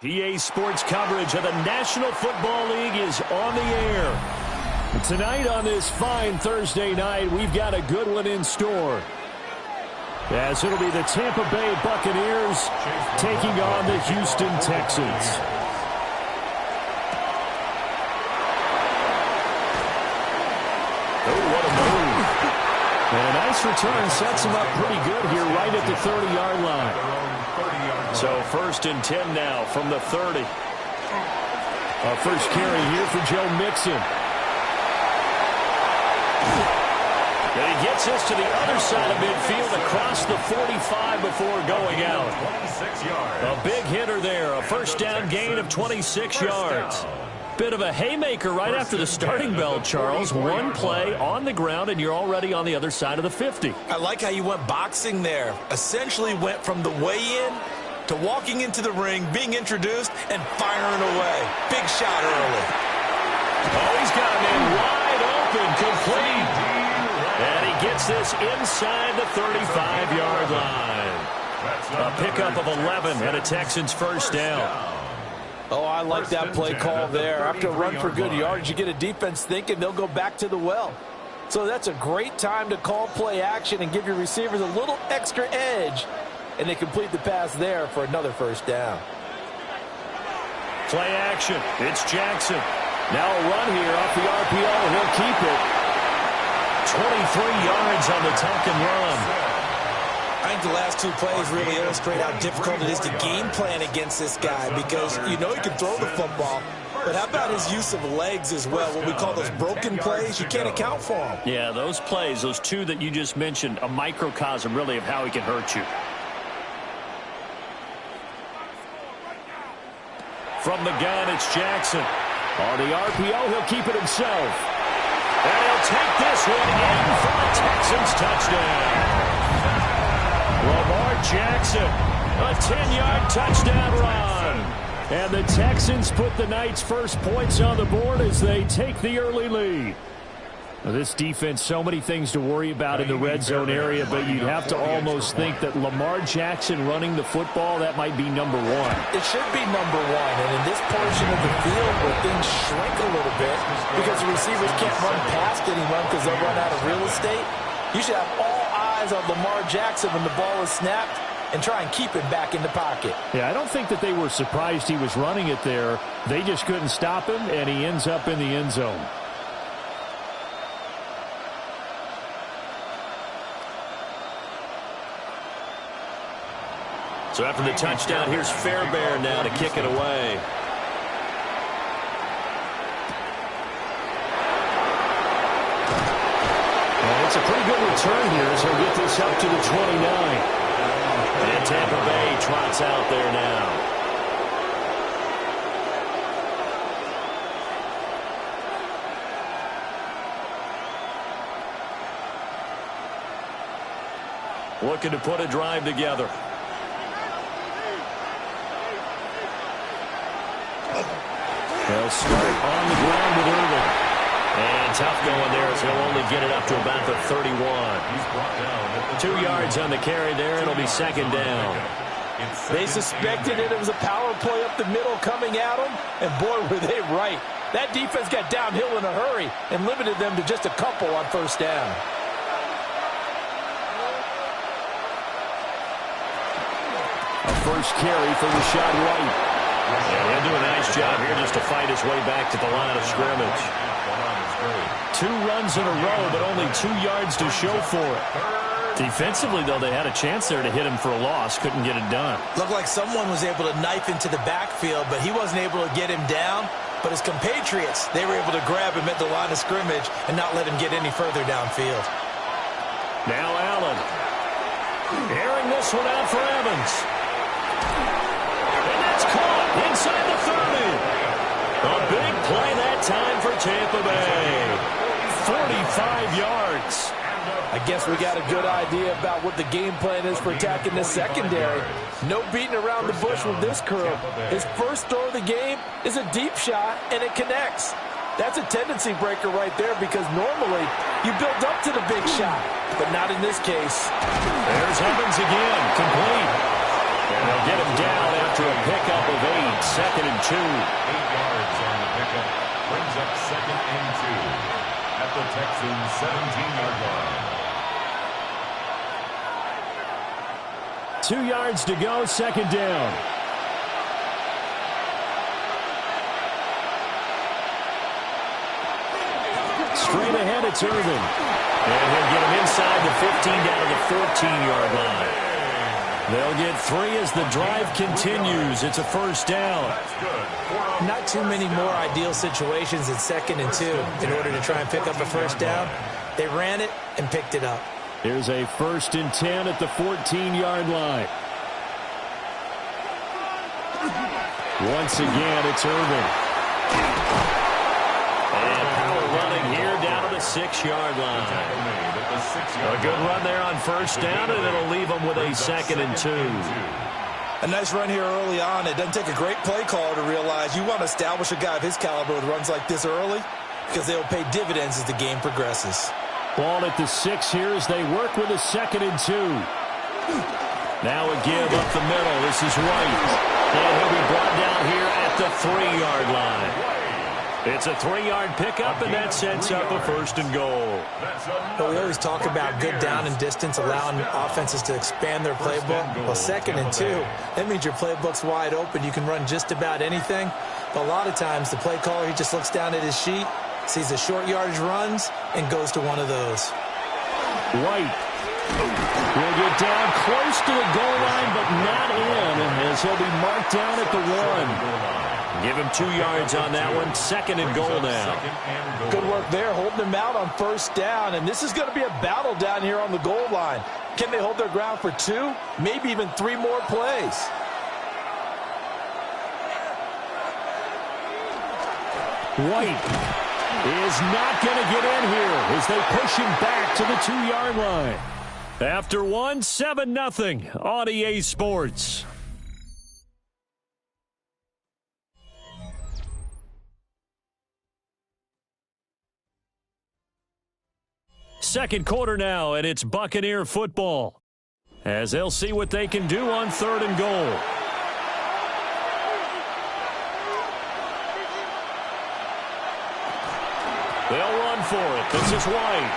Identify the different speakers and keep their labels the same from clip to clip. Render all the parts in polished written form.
Speaker 1: PA Sports coverage of the National Football League is on the air. Tonight on this fine Thursday night, we've got a good one in store, as it'll be the Tampa Bay Buccaneers taking on the Houston Texans. Oh, what a move. And a nice return sets him up pretty good here right at the 30-yard line. So 1st and 10 now from the 30. Our first carry here for Joe Mixon. And he gets us to the other side of midfield across the 45 before going out. A big hitter there. A first down gain of 26 yards. Bit of a haymaker right after the starting bell, Charles. One play on the ground, and you're already on the other side of the 50.
Speaker 2: I like how you went boxing there. Essentially went from the weigh-in to walking into the ring, being introduced, and firing away. Big shot early.
Speaker 1: Oh, he's got him in wide open, complete. And he gets this inside the 35-yard line. A pickup of 11 and a Texans first down.
Speaker 2: Oh, I like that play call there. After a run for good yards, you get a defense thinking they'll go back to the well. So that's a great time to call play action and give your receivers a little extra edge. And they complete the pass there for another first down.
Speaker 1: Play action. It's Jackson. Now a run here off the RPO. He'll keep it. 23 yards on the tuck and run.
Speaker 2: I think the last two plays really illustrate how difficult it is to game plan against this guy, because you know he can throw the football, but how about his use of legs as well? What we call those broken plays, you can't account for them.
Speaker 1: Yeah, those plays, those two that you just mentioned, a microcosm really of how he can hurt you. From the gun, it's Jackson. On the RPO, he'll keep it himself. And he'll take this one in for a Texans touchdown. Lamar Jackson, a 10-yard touchdown run. And the Texans put the night's first points on the board as they take the early lead. This defense, so many things to worry about in the red zone area, but you'd have to almost think that Lamar Jackson running the football, that might be number one.
Speaker 2: It should be number one, and in this portion of the field where things shrink a little bit because the receivers can't run past anyone because they'll run out of real estate, you should have all eyes on Lamar Jackson when the ball is snapped and try and keep him back in the pocket.
Speaker 1: Yeah, I don't think that they were surprised he was running it there. They just couldn't stop him, and he ends up in the end zone. So after the touchdown, here's Fairbairn now to kick it away. And it's a pretty good return here, so he'll get this up to the 29. And Tampa Bay trots out there now. Looking to put a drive together. They'll start on the ground with Irvin. And tough going there as he'll only get it up to about the 31. 2 yards on the carry there. It'll be second down.
Speaker 2: They suspected it was a power play up the middle coming at them, and boy, were they right. That defense got downhill in a hurry and limited them to just a couple on first down.
Speaker 1: A first carry for Rashad White. And he'll do a nice job here just to fight his way back to the line of scrimmage. 2 runs in a row, but only 2 yards to show for it. Defensively, though, they had a chance there to hit him for a loss. Couldn't get it done.
Speaker 2: Looked like someone was able to knife into the backfield, but he wasn't able to get him down. But his compatriots, they were able to grab him at the line of scrimmage and not let him get any further downfield.
Speaker 1: Now Allen. Airing this one out for Evans. And that's caught inside the 30. A big play that time for Tampa Bay. 45 yards.
Speaker 2: I guess we got a good idea about what the game plan is for attacking this secondary. No beating around the bush with this crew. His first throw of the game is a deep shot, and it connects. That's a tendency breaker right there, because normally you build up to the big shot, but not in this case.
Speaker 1: There's Evans again, complete. And they'll get him down after a pickup of 8. second and 2.
Speaker 3: 8 yards on the pickup. Brings up second and 2 at the Texans' 17-yard line.
Speaker 1: 2 yards to go, second down. Straight ahead, it's Irvin. And he'll get him inside the 15 down to the 14-yard line. They'll get 3 as the drive continues. It's a first down.
Speaker 2: Not too many more ideal situations in second and 2 in order to try and pick up a first down. They ran it and picked it up.
Speaker 1: Here's a 1st and 10 at the 14-yard line. Once again, it's Irvin. And power running here down to the 6-yard line. A good run there on first down, and it'll leave them with a 2nd and 2.
Speaker 2: A nice run here early on. It doesn't take a great play caller to realize you want to establish a guy of his caliber with runs like this early because they'll pay dividends as the game progresses.
Speaker 1: Ball at the 6 here as they work with a 2nd and 2. Now a give up the middle. This is White. And he'll be brought down here at the 3-yard line. It's a 3-yard pickup, and that sets up a 1st and goal.
Speaker 2: Well, we always talk about good down and distance, allowing offenses to expand their playbook. Well, 2nd and 2, that means your playbook's wide open. You can run just about anything. But a lot of times, the play caller, he just looks down at his sheet, sees the short yardage runs, and goes to one of those.
Speaker 1: White will get down close to the goal line, but not in, as he'll be marked down at the 1. Give him 2 yards on that one. 2nd and goal now.
Speaker 2: Good work there, holding him out on first down. And this is going to be a battle down here on the goal line. Can they hold their ground for 2, maybe even 3 more plays?
Speaker 1: White is not going to get in here as they push him back to the 2-yard line. After 1, 7-0 on EA Sports. Second quarter now, and it's Buccaneer football, as they'll see what they can do on 3rd and goal. They'll run for it. This is White.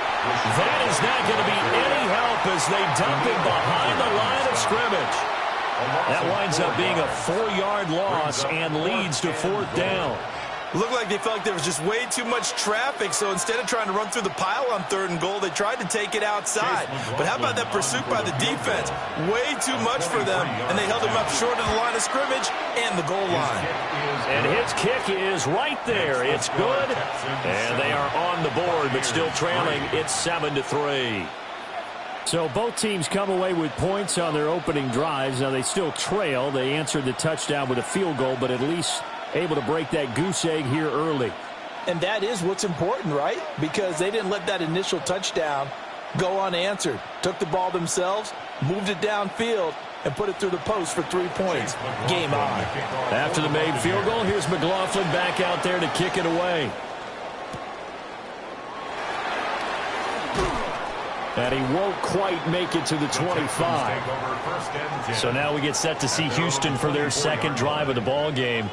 Speaker 1: That is not going to be any help as they dump him behind the line of scrimmage. That winds up being a 4-yard loss and leads to 4th down.
Speaker 2: Looked like they felt like there was just way too much traffic, so instead of trying to run through the pile on 3rd and goal, they tried to take it outside. But how about that pursuit by the defense? Way too much for them, and they held him up short of the line of scrimmage and the goal line.
Speaker 1: And his kick is right there. It's good, and they are on the board, but still trailing. It's 7-3. So both teams come away with points on their opening drives. Now they still trail. They answered the touchdown with a field goal, but at least able to break that goose egg here early.
Speaker 2: And that is what's important, right? Because they didn't let that initial touchdown go unanswered. Took the ball themselves, moved it downfield, and put it through the post for 3 points. Game on.
Speaker 1: After the made field goal, here's McLaughlin back out there to kick it away. And he won't quite make it to the 25. So now we get set to see Houston for their 2nd drive of the ball game.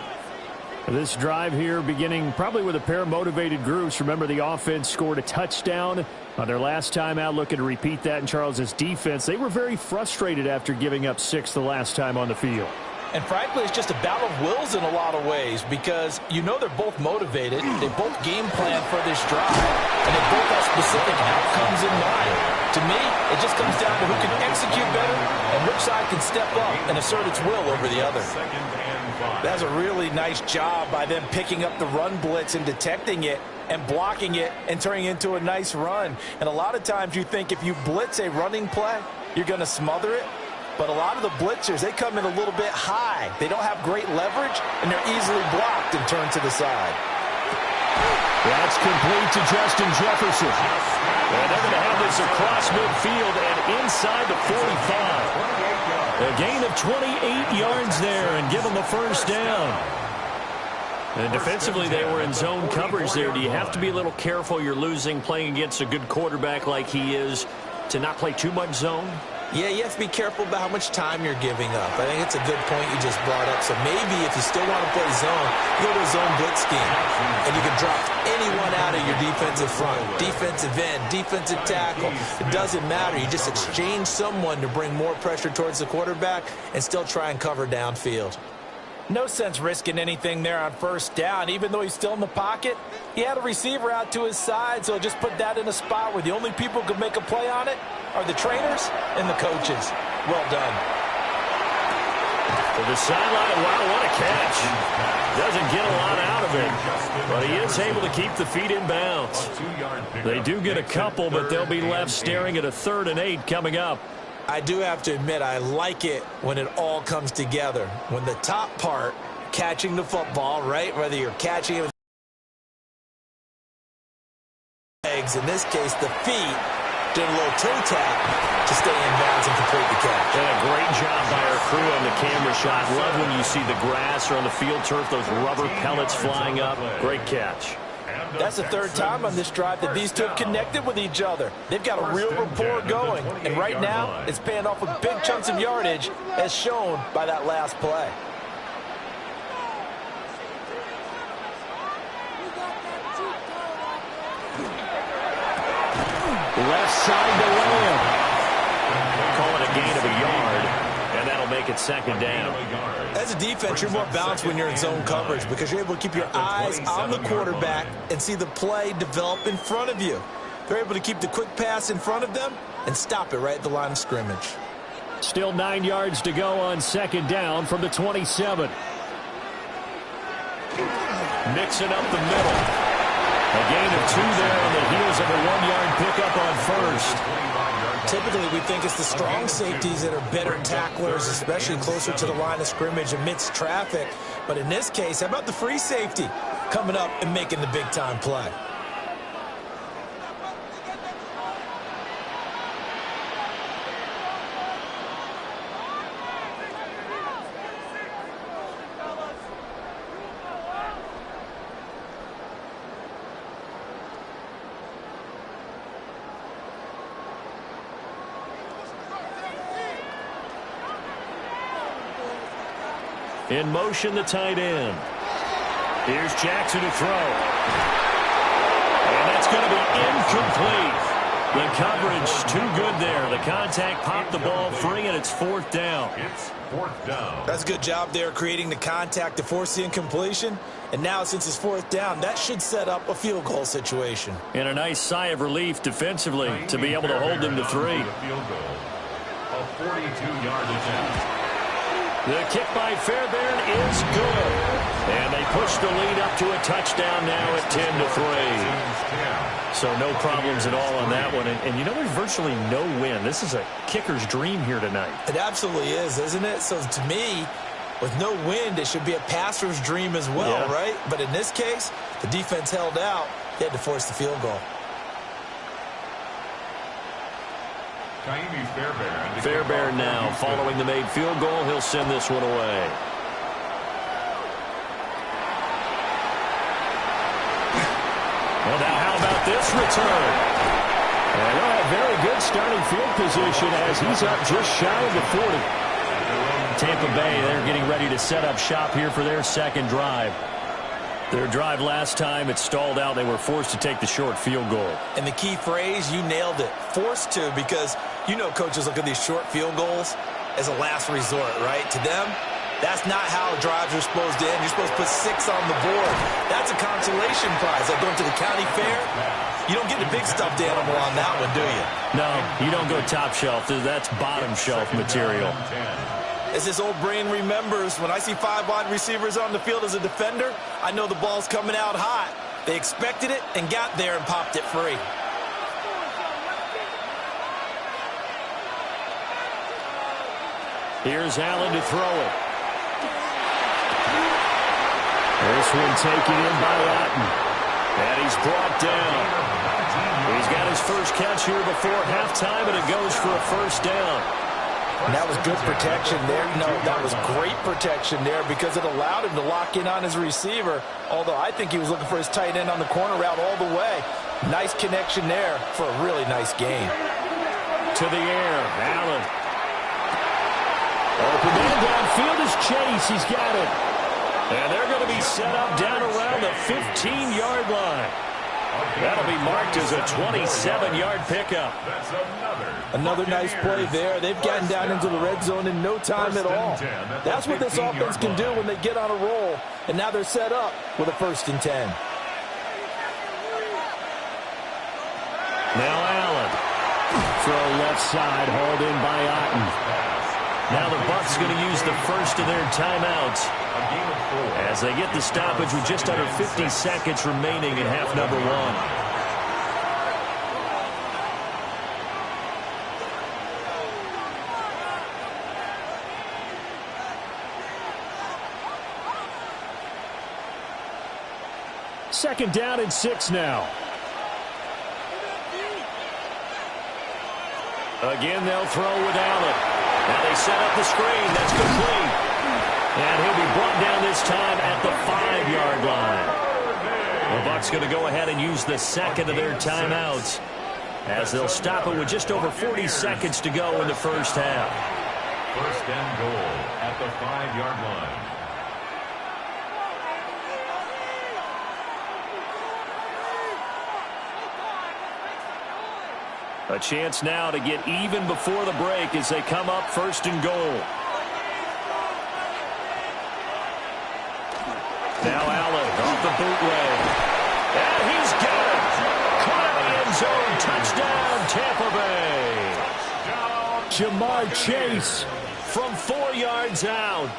Speaker 1: This drive here beginning probably with a pair of motivated groups. Remember, the offense scored a touchdown on their last time out, looking to repeat that in Charles's defense. They were very frustrated after giving up 6 the last time on the field.
Speaker 2: And frankly, it's just a battle of wills in a lot of ways because you know they're both motivated. They both game plan for this drive, and they both have specific outcomes in mind. To me, it just comes down to who can execute better and which side can step up and assert its will over the other. That's a really nice job by them picking up the run blitz and detecting it and blocking it and turning it into a nice run. And a lot of times you think if you blitz a running play, you're going to smother it. But a lot of the blitzers, they come in a little bit high. They don't have great leverage, and they're easily blocked and turned to the side.
Speaker 1: That's complete to Justin Jefferson. And they're going to have this across midfield and inside the 45. A gain of 28 yards there and give them a first down. And defensively, they were in zone coverage there. Do you have to be a little careful? You're losing playing against a good quarterback like he is to not play too much zone?
Speaker 2: Yeah, you have to be careful about how much time you're giving up. I think it's a good point you just brought up. So maybe if you still want to play zone, you go to a zone blitz scheme. And you can drop anyone out of your defensive front. Defensive end, defensive tackle. It doesn't matter. You just exchange someone to bring more pressure towards the quarterback and still try and cover downfield.
Speaker 4: No sense risking anything there on first down. Even though he's still in the pocket, he had a receiver out to his side, so just put that in a spot where the only people who could make a play on it are the trainers and the coaches. Well done.
Speaker 1: To the sideline, wow, what a catch. Doesn't get a lot out of it, but he is able to keep the feet in bounds. They do get a couple, but they'll be left staring at a 3rd and 8 coming up.
Speaker 2: I do have to admit, I like it when it all comes together. When the top part, catching the football, right? Whether you're catching it with legs, in this case, the feet, doing a little toe tap to stay in bounds and complete the catch.
Speaker 1: And a great job by our crew on the camera shot. Love when you see the grass or on the field turf, those rubber pellets flying up. Great catch.
Speaker 4: That's the 3rd time on this drive that these two have connected with each other. They've got a real rapport going. And right now, it's paying off with big chunks of yardage, as shown by that last play.
Speaker 1: Left side to Lamb. Call it a gain of a yard, and that'll make it 2nd down.
Speaker 2: As a defense, you're more balanced when you're in zone coverage because you're able to keep your eyes on the quarterback and see the play develop in front of you. They're able to keep the quick pass in front of them and stop it right at the line of scrimmage.
Speaker 1: Still 9 yards to go on 2nd down from the 27. Mixing up the middle. A gain of 2 there on the heels of a 1-yard pickup on 1st.
Speaker 2: Typically, we think it's the strong safeties that are better tacklers, especially closer to the line of scrimmage amidst traffic. But in this case, how about the free safety coming up and making the big-time play?
Speaker 1: In motion, the tight end. Here's Jackson to throw. And that's going to be incomplete. The coverage too good there. The contact popped the ball free, and it's 4th down.
Speaker 3: It's 4th down.
Speaker 2: That's a good job there creating the contact to force the incompletion. And now, since it's 4th down, that should set up a field goal situation.
Speaker 1: And a nice sigh of relief defensively to be able to hold them to 3.
Speaker 3: A 42-yard attempt.
Speaker 1: The kick by Fairbairn is good. And they push the lead up to a touchdown now at 10-3. So no problems at all on that one. And you know, there's virtually no win. This is a kicker's dream here tonight.
Speaker 2: It absolutely is, isn't it? So to me, with no wind, it should be a passer's dream as well, right? But in this case, the defense held out. They had to force the field goal.
Speaker 1: Fairbairn now following the made field goal. He'll send this one away. Well, now how about this return? And they'll have very good starting field position as he's up just shy of the 40. Tampa Bay, they're getting ready to set up shop here for their 2nd drive. Their drive last time, it stalled out. They were forced to take the short field goal.
Speaker 2: And the key phrase, you nailed it, forced to, because you know coaches look at these short field goals as a last resort, right? To them, that's not how drives are supposed to end. You're supposed to put 6 on the board. That's a consolation prize. Like going to the county fair, you don't get the big stuffed animal on that one, do you?
Speaker 1: No, you don't go top shelf. That's bottom shelf material.
Speaker 2: As this old brain remembers, when I see 5 wide receivers on the field as a defender, I know the ball's coming out hot. They expected it and got there and popped it free.
Speaker 1: Here's Allen to throw it. This one taken in by Latin. And he's brought down. He's got his first catch here before halftime, and it goes for a 1st down.
Speaker 4: And that was good protection there. No, that was great protection there because it allowed him to lock in on his receiver, although I think he was looking for his tight end on the corner route all the way. Nice connection there for a really nice gain.
Speaker 1: to the air. Allen. Open man downfield is Chase. He's got it. And they're going to be set up down around the 15-yard line. That'll be marked as a 27-yard pickup.
Speaker 2: Another nice play there. They've gotten down into the red zone in no time at all. That's what this offense can do when they get on a roll. And now they're set up with a 1st and 10.
Speaker 1: Now Allen. Throw left side, hauled in by Otten. Now the Bucs going to use the first of their timeouts as they get the stoppage with just under 50 seconds remaining in half number 1. Second down and 6 now. Again, they'll throw with Allen. Now they set up the screen. That's complete. And he'll be brought down this time at the 5-yard line. The Bucs going to go ahead and use the second of their timeouts as they'll stop it with just over 40 seconds to go in the first half.
Speaker 3: 1st and goal at the 5-yard line.
Speaker 1: A chance now to get even before the break as they come up 1st and goal. Now Allen off the bootleg. And he's got it. Caught in the end zone. Touchdown, Tampa Bay. Ja'Marr Chase from 4 yards out.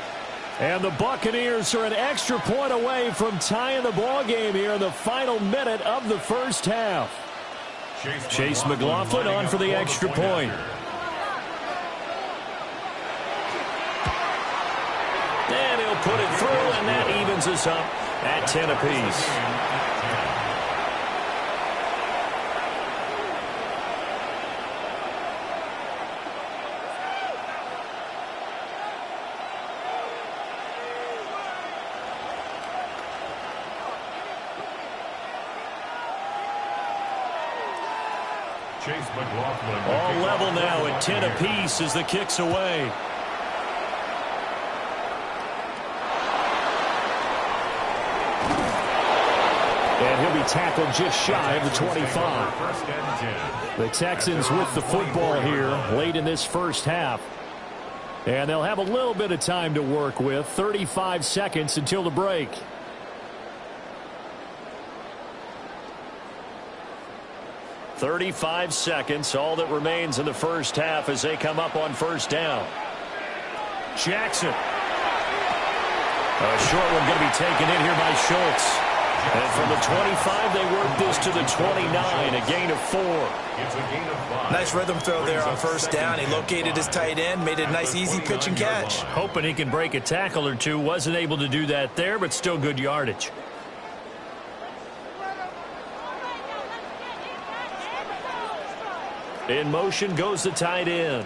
Speaker 1: And the Buccaneers are an extra point away from tying the ball game here in the final minute of the first half. Chase McLaughlin on for the extra point. And he'll put it through, and that evens us up at 10 apiece. All level now at 10 apiece as the kick's away. And he'll be tackled just shy of the 25. The Texans with the football here late in this first half. And they'll have a little bit of time to work with. 35 seconds until the break. "35 seconds, all that remains in the first half as they come up on first down. Jackson. A short one going to be taken in here by Schultz. And from the 25, they work this to the 29, a gain of 4.
Speaker 2: Nice rhythm throw there on first down. He located his tight end, made it a nice easy pitch and catch.
Speaker 1: Hoping he can break a tackle or two. Wasn't able to do that there, but still good yardage. In motion goes the tight end.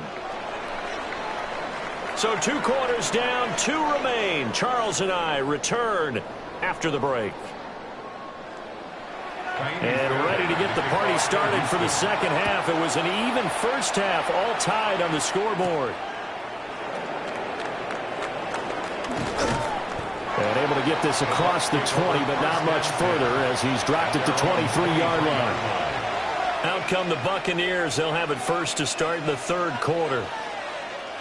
Speaker 1: So 2 quarters down, 2 remain. Charles and I return after the break. And ready to get the party started for the second half. It was an even first half, all tied on the scoreboard. And able to get this across the 20, but not much further as he's dropped at the 23-yard line. Out come the Buccaneers. They'll have it first to start in the third quarter.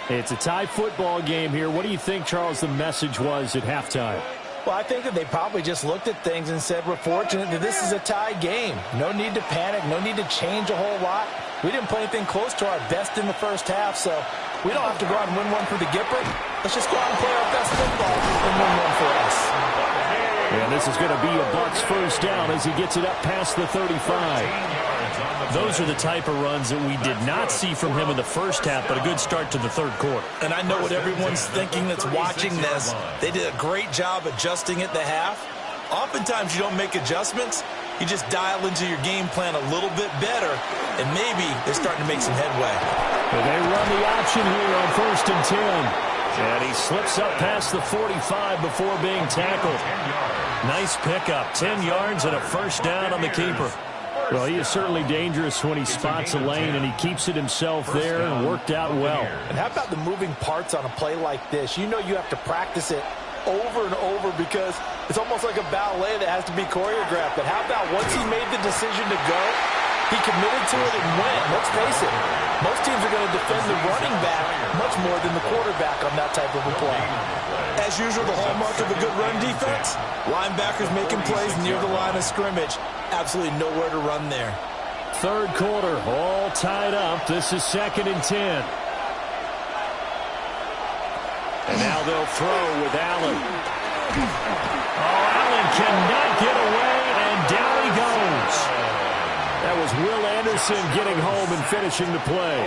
Speaker 1: It's a tie football game here. What do you think, Charles, the message was at halftime?
Speaker 2: Well, I think that they probably just looked at things and said, we're fortunate that this is a tie game. No need to panic. No need to change a whole lot. We didn't play anything close to our best in the first half, so we don't have to go out and win one for the Gipper. Let's just go out and play our best football and win one for us.
Speaker 1: And this is going to be a Bucs first down as he gets it up past the 35. Those are the type of runs that we did not see from him in the first half, but a good start to the third quarter.
Speaker 2: And I know what everyone's thinking that's watching this. They did a great job adjusting at the half. Oftentimes you don't make adjustments. You just dial into your game plan a little bit better, and maybe they're starting to make some headway.
Speaker 1: And they run the option here on 1st and 10. And he slips up past the 45 before being tackled. Nice pickup, 10 yards and a first down on the keeper. Well, he is certainly dangerous when he spots a lane, and he keeps it himself there and worked out well.
Speaker 4: And how about the moving parts on a play like this? You know you have to practice it over and over because it's almost like a ballet that has to be choreographed. But how about once he made the decision to go, he committed to it and went. Let's face it, most teams are going to defend the running back much more than the quarterback on that type of a play.
Speaker 2: As usual, the hallmark of a good run defense, linebackers making plays near the line of scrimmage. Absolutely nowhere to run there.
Speaker 1: Third quarter, all tied up. This is 2nd and 10. And now they'll throw with Allen. Oh, Allen cannot get away, and down he goes. That was Will Anderson getting home and finishing the play.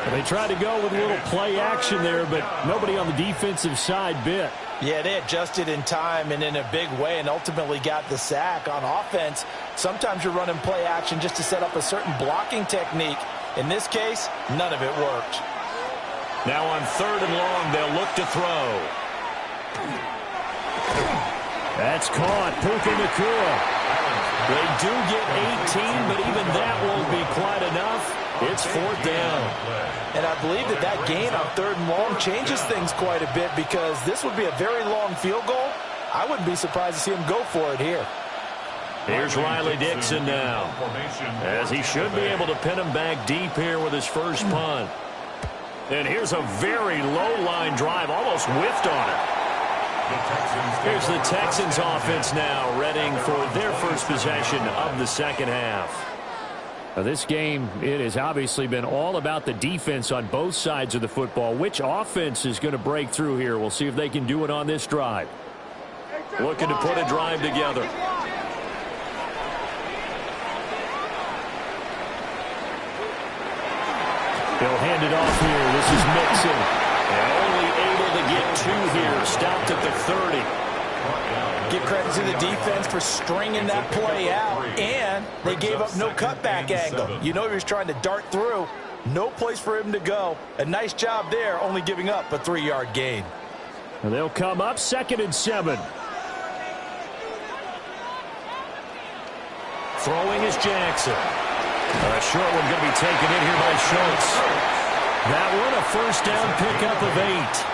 Speaker 1: And they tried to go with a little play action there, but nobody on the defensive side bit.
Speaker 4: Yeah, they adjusted in time and in a big way and ultimately got the sack. On offense, sometimes you're running play action just to set up a certain blocking technique. In this case, none of it worked.
Speaker 1: Now on 3rd and long, they'll look to throw. That's caught. Puka Nacua. They do get 18, but even that won't be quite enough. It's 4th down.
Speaker 4: And I believe that gain on 3rd and long changes things quite a bit because this would be a very long field goal. I wouldn't be surprised to see him go for it here.
Speaker 1: Here's Riley Dixon now, as he should be able to pin him back deep here with his first punt. And here's a very low-line drive, almost whiffed on it. Here's the Texans offense now, readying for their first possession of the second half. Now, this game, it has obviously been all about the defense on both sides of the football. Which offense is going to break through here? We'll see if they can do it on this drive. Looking to put a drive together. They'll hand it off here. This is Mixon. And only able to get 2 here. Stopped at the 30.
Speaker 4: Give credit to the defense for stringing that play out, and they gave up no cutback angle. You know he was trying to dart through. No place for him to go. A nice job there, only giving up a 3-yard gain.
Speaker 1: And they'll come up 2nd and 7. Throwing is Jackson. A short one going to be taken in here by Schultz. That one a first down pickup of 8.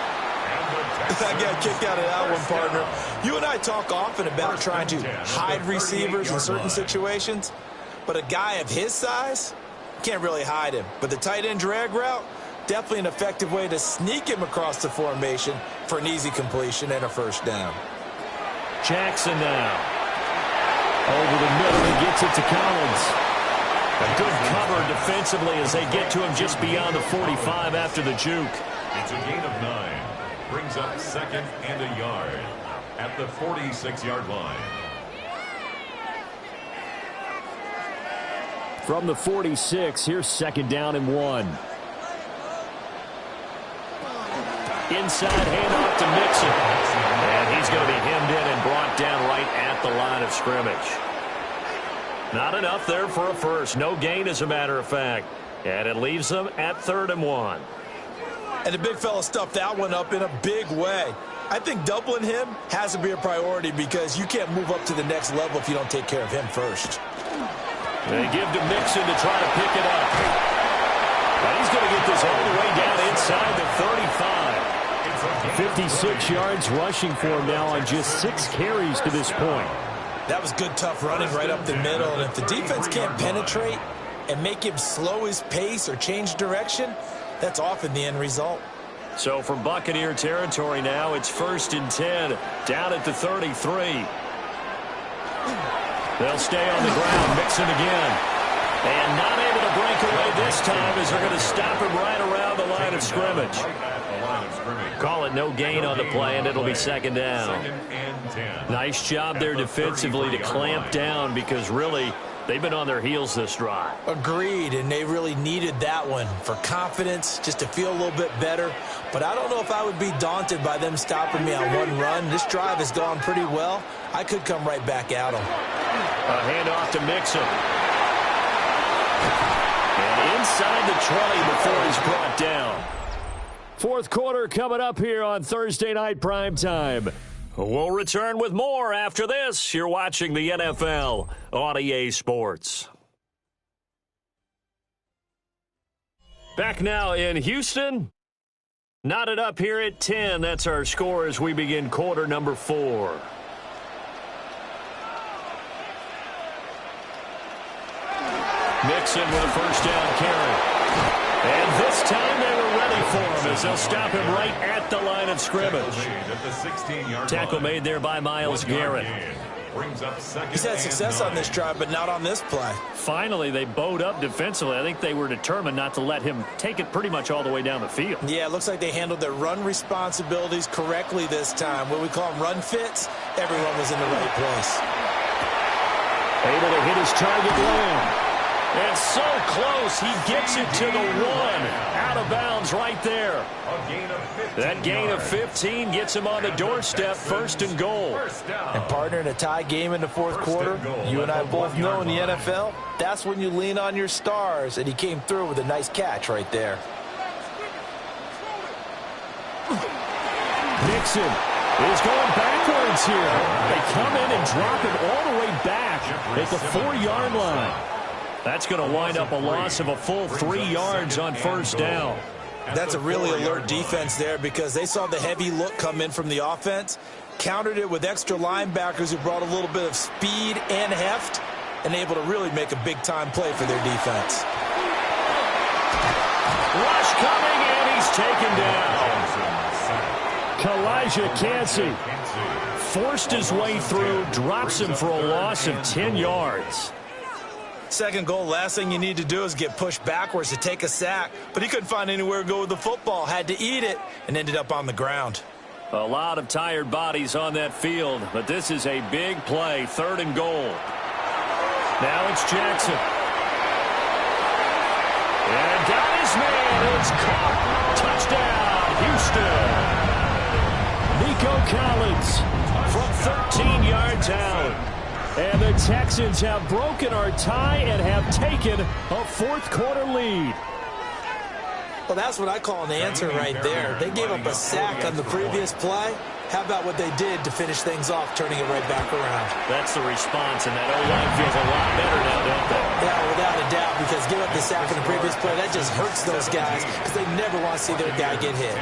Speaker 2: I got kicked out of that one, partner. You and I talk often about trying to hide receivers in certain situations, but a guy of his size can't really hide him. But the tight end drag route, definitely an effective way to sneak him across the formation for an easy completion and a first down.
Speaker 1: Jackson now. Over the middle, he gets it to Collins. A good cover defensively as they get to him just beyond the 45 after the juke.
Speaker 3: It's a gain of 9. Brings up 2nd and a yard at the 46-yard line.
Speaker 1: From the 46, here's 2nd down and 1. Inside handoff to Mixon. And he's going to be hemmed in and brought down right at the line of scrimmage. Not enough there for a first. No gain, as a matter of fact. And it leaves them at 3rd and 1.
Speaker 2: And the big fella stuffed that one up in a big way. I think doubling him has to be a priority because you can't move up to the next level if you don't take care of him first.
Speaker 1: They give to Mixon to try to pick it up. And he's going to get this all the way down inside the 35. 56 yards rushing for him now on just 6 carries to this point.
Speaker 2: That was good, tough running right up the middle. And if the defense can't penetrate and make him slow his pace or change direction, that's often the end result.
Speaker 1: So from Buccaneer territory now, it's 1st and 10, down at the 33. They'll stay on the ground, Mixon again. And not able to break away this time as they're going to stop him right around the line of scrimmage. Call it no gain on the play, and it'll be 2nd down. Nice job there defensively to clamp down because really they've been on their heels this drive.
Speaker 2: Agreed, and they really needed that one for confidence, just to feel a little bit better. But I don't know if I would be daunted by them stopping me on one run. This drive has gone pretty well. I could come right back at them.
Speaker 1: A handoff to Mixon. And inside the 20 before he's brought down. 4th quarter coming up here on Thursday Night Primetime. We'll return with more after this. You're watching the NFL on EA Sports. Back now in Houston. Knotted up here at 10. That's our score as we begin quarter number 4. Mixon with a first down carry. And this time they were ready for him as they'll stop him right at the line of scrimmage. Tackle made there by Myles Garrett.
Speaker 2: He's had success on this drive, but not on this play.
Speaker 1: Finally, they bowed up defensively. I think they were determined not to let him take it pretty much all the way down the field.
Speaker 2: Yeah, it looks like they handled their run responsibilities correctly this time. What we call them run fits, everyone was in the right place.
Speaker 1: Able to hit his target Lamb. And so close, he gets it to the 1. Out of bounds right there. That gain of 15 gets him on the doorstep, 1st and goal.
Speaker 2: And partner, in a tie game in the 4th quarter, you and I both know in the NFL, that's when you lean on your stars, and he came through with a nice catch right there.
Speaker 1: Mixon is going backwards here. They come in and drop him all the way back at the 4-yard line. That's going to wind up a loss of a full 3 yards on first down.
Speaker 2: That's a really alert defense there because they saw the heavy look come in from the offense, countered it with extra linebackers who brought a little bit of speed and heft, and able to really make a big-time play for their defense.
Speaker 1: Rush coming, and he's taken down. Kalijah Kancey forced his way through, drops him for a loss of 10 yards.
Speaker 2: 2nd goal, last thing you need to do is get pushed backwards to take a sack. But he couldn't find anywhere to go with the football, had to eat it, and ended up on the ground.
Speaker 1: A lot of tired bodies on that field, but this is a big play, 3rd and goal. Now it's Jackson. And got his man. It's caught. Touchdown, Houston. Nico Collins from 13 yards out. And the Texans have broken our tie and have taken a 4th quarter lead.
Speaker 2: Well, that's what I call an answer right there. They gave up a sack on the previous play. How about what they did to finish things off, turning it right back around?
Speaker 1: That's the response, and that O-line feels a lot better now, don't they?
Speaker 2: Yeah, without a doubt, because give up the sack in the previous play, that just hurts those guys because they never want to see their guy get hit.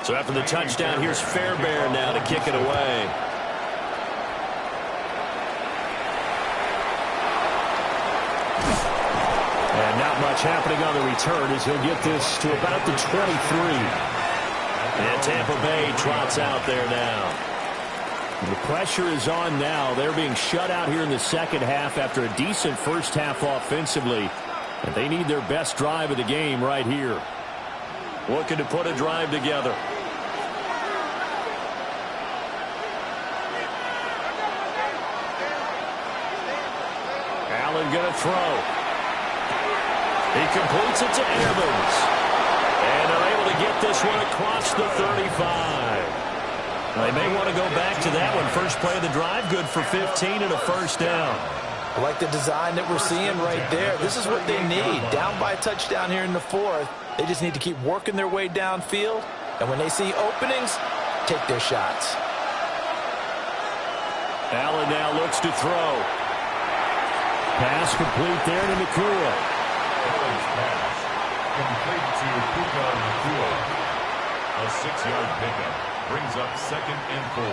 Speaker 1: So after the touchdown, here's Fairbairn now to kick it away. And not much happening on the return as he'll get this to about the 23. And Tampa Bay trots out there now. And the pressure is on now. They're being shut out here in the 2nd half after a decent first half offensively. And they need their best drive of the game right here. Looking to put a drive together. Allen going to throw. He completes it to Evans. And they're able to get this one across the 35. They may want to go back to that one. First play of the drive, good for 15 and a first down.
Speaker 2: I like the design that we're seeing right there. This is what they need. Down by a touchdown here in the 4th. They just need to keep working their way downfield. And when they see openings, take their shots.
Speaker 1: Allen now looks to throw. Pass complete there to Nakua.
Speaker 3: Pass complete to Puka Nakua. A 6-yard pickup brings up 2nd and 4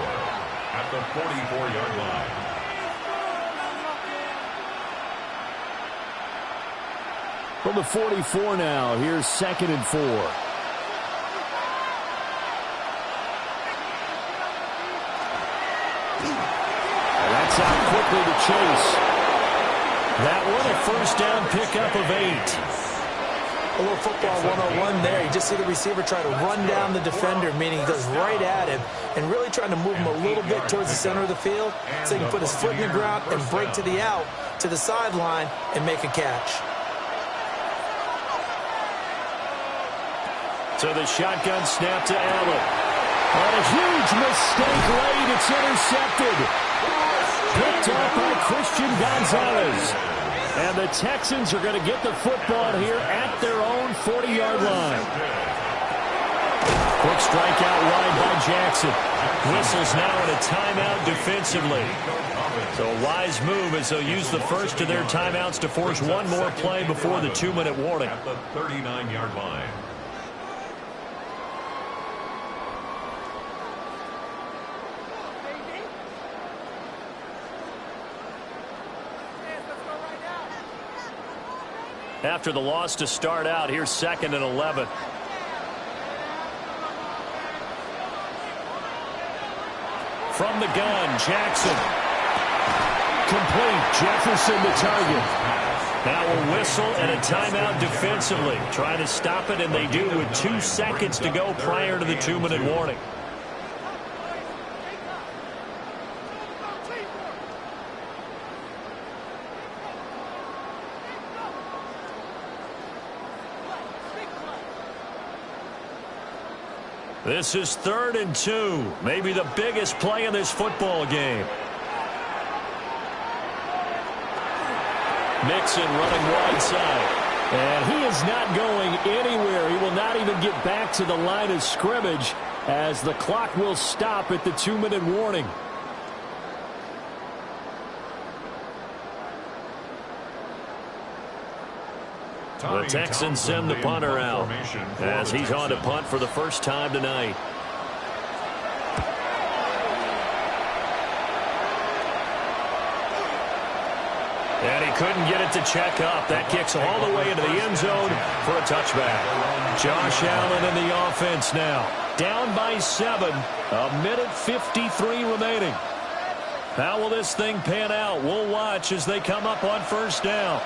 Speaker 3: at the 44-yard line.
Speaker 1: From the 44 now, here's 2nd and 4. And that's out quickly to Chase. That one a first down pickup of 8.
Speaker 2: A little football 101 there. You just see the receiver try to run down the defender, meaning he goes right at him and really trying to move him a little bit towards the center of the field so he can put his foot in the ground and break to the out, to the sideline, and make a catch.
Speaker 1: So the shotgun snap to Allen. On a huge mistake late, it's intercepted. Picked up by Christian Gonzalez. And the Texans are going to get the football here at their own 40-yard line. Quick strike out wide by Jackson. Whistles now in a timeout defensively. So a wise move as they'll use the first of their timeouts to force one more play before the 2-minute warning.
Speaker 3: At the 39-yard line.
Speaker 1: After the loss to start out, here's 2nd and 11. From the gun, Jackson. Complete. Jefferson the target. Now a whistle and a timeout defensively. Trying to stop it, and they do with 2 seconds to go prior to the 2-minute warning. This is 3rd and 2. Maybe the biggest play in this football game. Mixon running wide side. And he is not going anywhere. He will not even get back to the line of scrimmage as the clock will stop at the 2-minute warning. The Texans send the punter out as he's on to punt for the first time tonight. And he couldn't get it to check up. That kicks all the way into the end zone for a touchback. Josh Allen in the offense now. Down by 7. 1:53 remaining. How will this thing pan out? We'll watch as they come up on first down.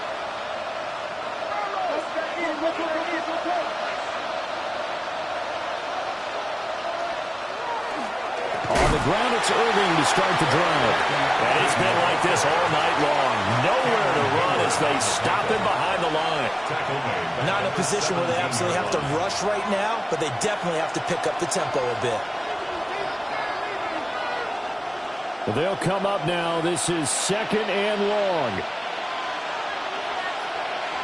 Speaker 1: On the ground, it's Irving to start the drive. And it's been like this all night long. Nowhere to run as they stop him behind the line.
Speaker 4: Not in a position where they absolutely have to rush right now, but they definitely have to pick up the tempo a bit.
Speaker 1: They'll come up now. This is 2nd and long.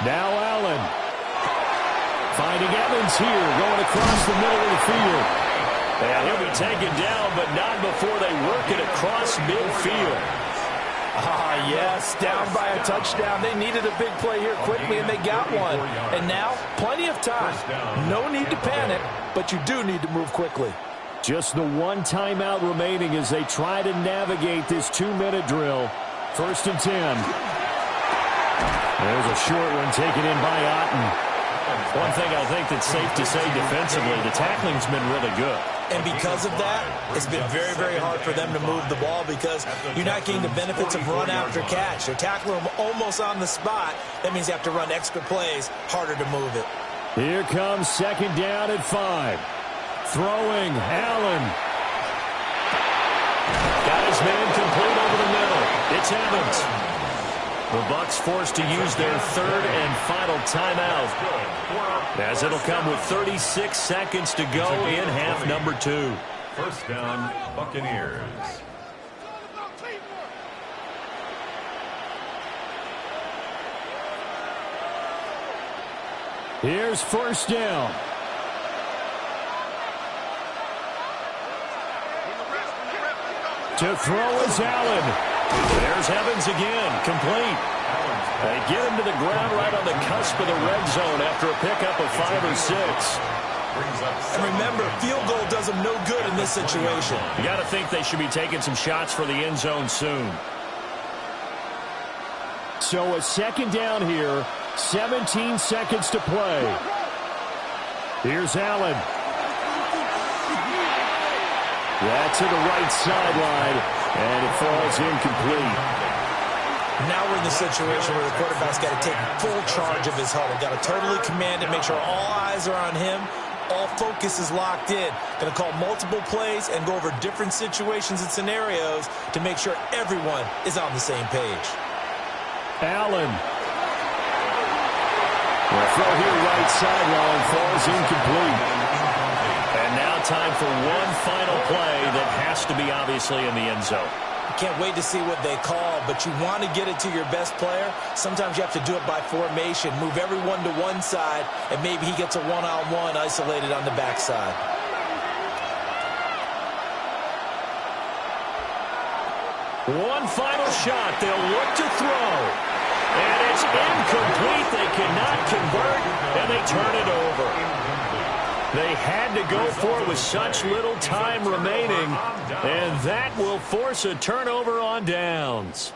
Speaker 1: Now Allen. Finding Evans here, going across the middle of the field. And he'll be taken down, but not before they work it across midfield.
Speaker 4: Ah, yes, down by a touchdown. They needed a big play here quickly, and they got one. And now, plenty of time. No need to panic, but you do need to move quickly.
Speaker 1: Just the one timeout remaining as they try to navigate this 2-minute drill. 1st and 10. There's a short one taken in by Otten. One thing I think that's safe to say defensively, the tackling's been really good.
Speaker 4: And because of that, it's been very, very hard for them to move the ball because you're not getting the benefits of run after catch. They're tackling them almost on the spot. That means you have to run extra plays, harder to move it.
Speaker 1: Here comes 2nd down at 5. Throwing, Allen. Got his man complete over the middle. It's Evans. The Bucs forced to use their 3rd and final timeout, as it'll come with 36 seconds to go in half number 2.
Speaker 3: First down, Buccaneers.
Speaker 1: Here's 1st down. To throw is Allen. There's Evans again, complete. They get him to the ground right on the cusp of the red zone after a pickup of 5 or 6.
Speaker 4: And remember, field goal does them no good in this situation.
Speaker 1: You got to think they should be taking some shots for the end zone soon. So a 2nd down here, 17 seconds to play. Here's Allen. That's to the right sideline, and it falls incomplete.
Speaker 4: Now we're in the situation where the quarterback's got to take full charge of his huddle. Got to totally command it, make sure all eyes are on him. All focus is locked in. Going to call multiple plays and go over different situations and scenarios to make sure everyone is on the same page.
Speaker 1: Allen. The throw here right sideline falls incomplete. And now time for one final play that has to be obviously in the end zone.
Speaker 4: Can't wait to see what they call, but you want to get it to your best player. Sometimes you have to do it by formation. Move everyone to one side, and maybe he gets a one-on-one isolated on the backside.
Speaker 1: One final shot. They'll look to throw. And it's incomplete. They cannot convert, and they turn it over. They had to go for it with such little time remaining, and that will force a turnover on downs.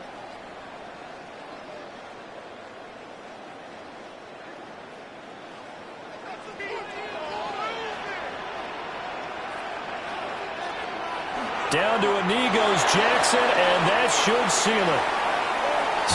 Speaker 1: Down to a knee goes Jackson, and that should seal it.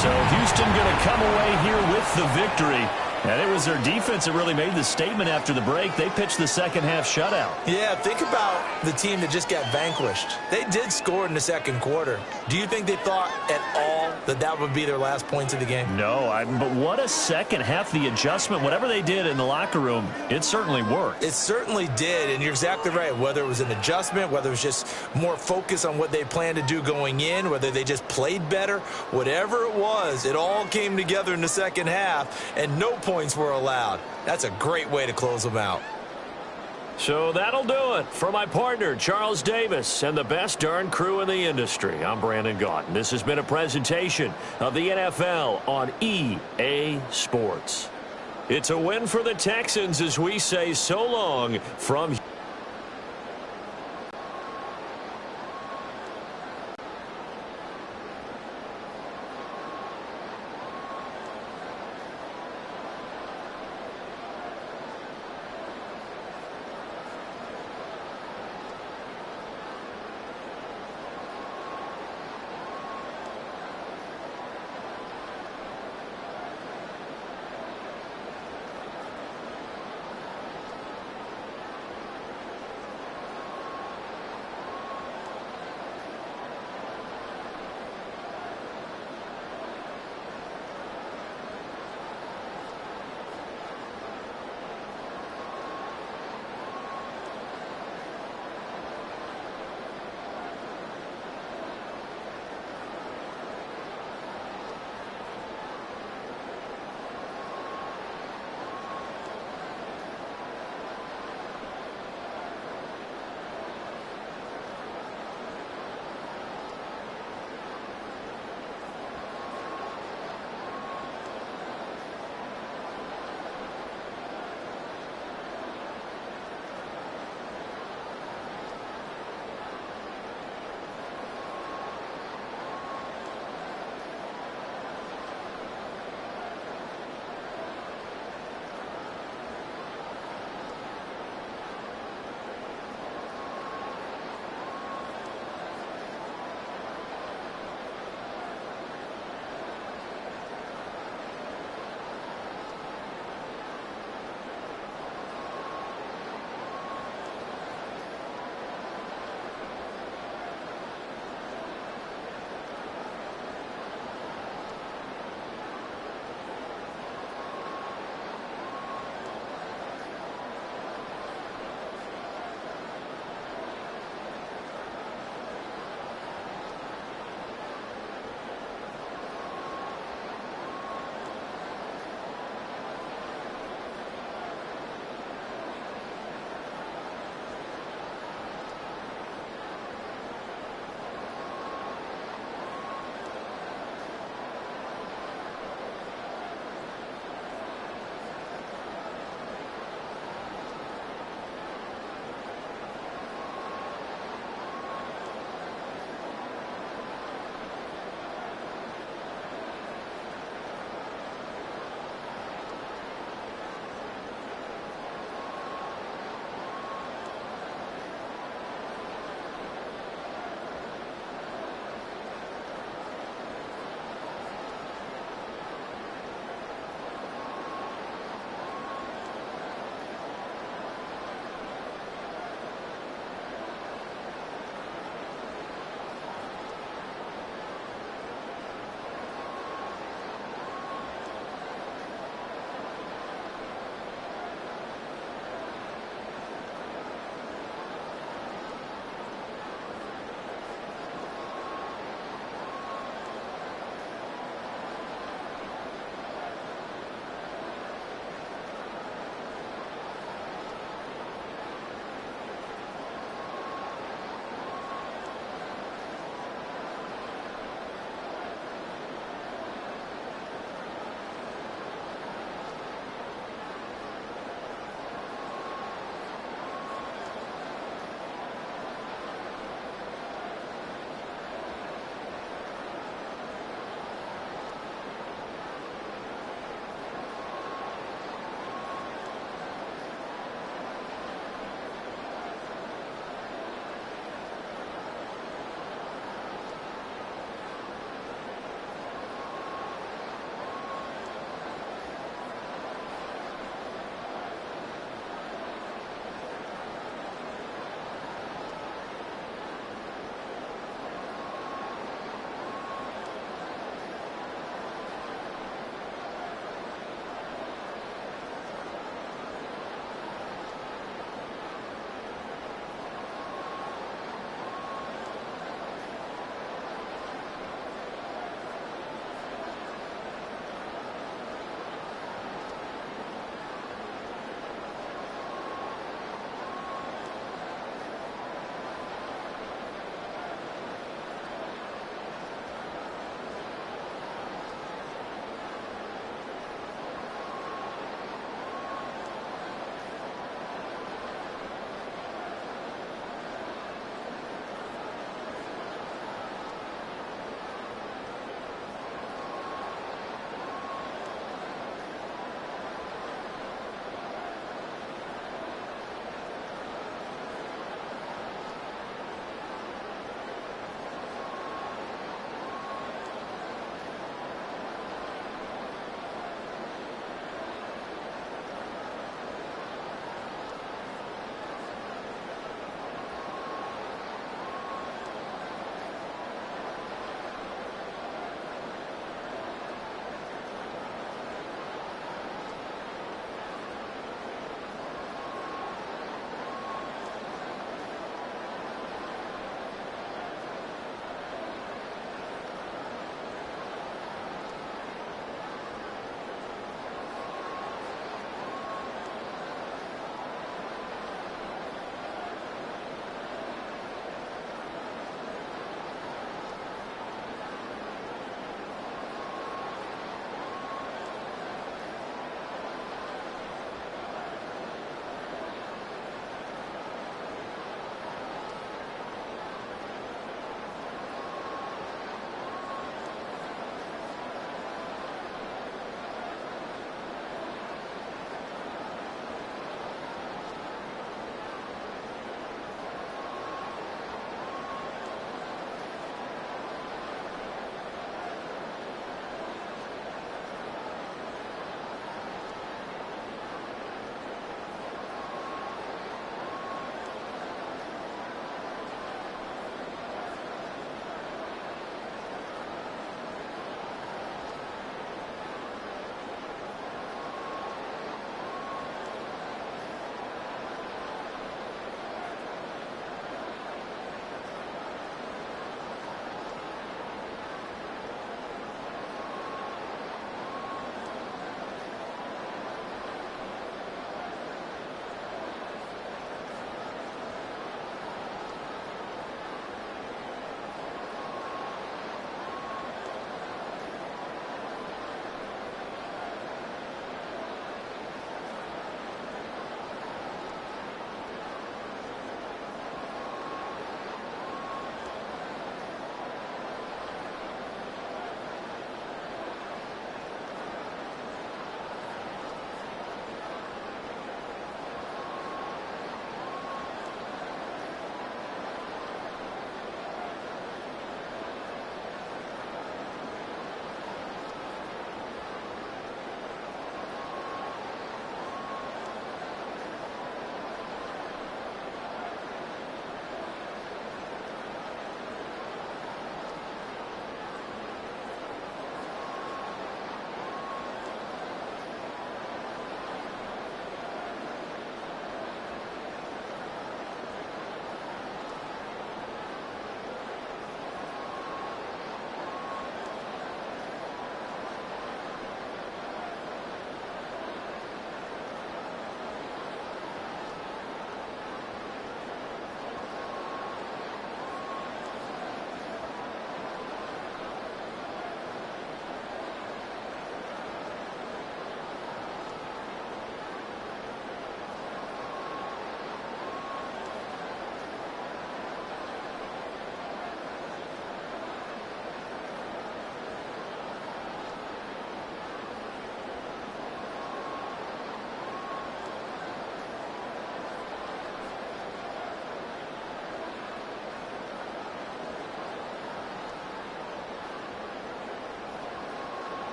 Speaker 1: So Houston going to come away here with the victory. And it was their defense that really made the statement after the break. They pitched the second-half shutout.
Speaker 4: Yeah, think about the team that just got vanquished. They did score in the second quarter. Do you think they thought at all that that would be their last points of the game?
Speaker 1: No, but what a second half. The adjustment, whatever they did in the locker room, it certainly worked.
Speaker 4: It certainly did, and you're exactly right. Whether it was an adjustment, whether it was just more focus on what they planned to do going in, whether they just played better, whatever it was, it all came together in the second half, and no points were allowed. That's a great way to close them out.
Speaker 1: So that'll do it for my partner, Charles Davis, and the best darn crew in the industry. I'm Brandon Gaudin. This has been a presentation of the NFL on EA Sports. It's a win for the Texans as we say so long from